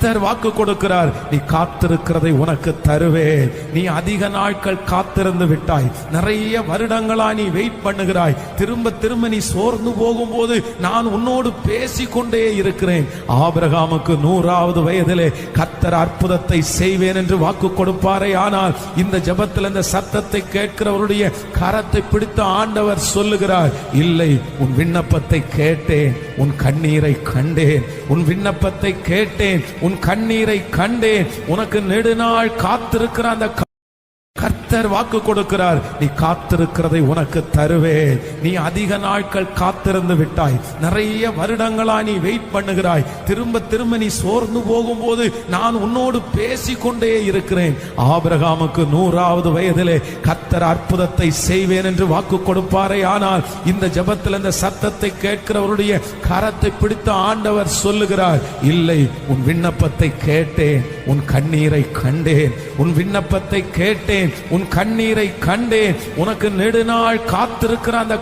கர்த்தர் வாக்கு கொடுக்கிறார், நீ காத்திருக்கிறதை உனக்கு தருவேன். நீ அதிக நாட்கள் காத்திருந்து விட்டாய், நிறைய வருடங்களா நீ வெயிட் பண்ணுகிறாய். திரும்ப திரும்ப நீ சோர்ந்து போகும்போது நான் உன்னோடு பேசிக்கொண்டே இருக்கிறேன். ஆபிரகாமுக்கு 100வது வயதிலே கர்த்தர் அற்புதத்தை செய்வேன் என்று வாக்கு கொடுப்பாரே. ஆனால் இந்த ஜெபத்தில் இந்த சத்தத்தை கேட்கிறவருடைய கரத்தை பிடித்த ஆண்டவர் சொல்லுகிறார், இல்லை, உன் விண்ணப்பத்தை கேட்டேன், உன் கண்ணீரை கண்டேன். உன் விண்ணப்பத்தை கேட்டேன், உன் கண்ணீரை கண்டேன். உனக்கு நெடுநாள் காத்திருக்கிற அந்த கர்த்தர் வாக்கு கொடுக்கிறார், நீ காத்திருக்கிறதை உனக்கு தருவேன். நீ அதிக நாட்கள் காத்திருந்து விட்டாய், நிறைய வருடங்களா நீ வெயிட் பண்ணுகிறாய். திரும்ப திரும்ப நீ சோர்ந்து போகும்போது நான் உன்னோடு பேசிக்கொண்டே இருக்கிறேன். ஆபிரகாமுக்கு 100வது வயதிலே கர்த்தர் அற்புதத்தை செய்வேன் என்று வாக்கு கொடுப்பாரே. ஆனால் இந்த ஜெபத்தில் இந்த சத்தத்தை கேட்கிறவருடைய கரத்தை பிடித்த ஆண்டவர் சொல்லுகிறார், இல்லை, உன் விண்ணப்பத்தை கேட்டேன், உன் கண்ணீரை கண்டேன். உன் விண்ணப்பத்தை கேட்டேன், உன் கண்ணீரை கண்டேன். உனக்கு நெடுநாள் காத்திருக்கிற அந்த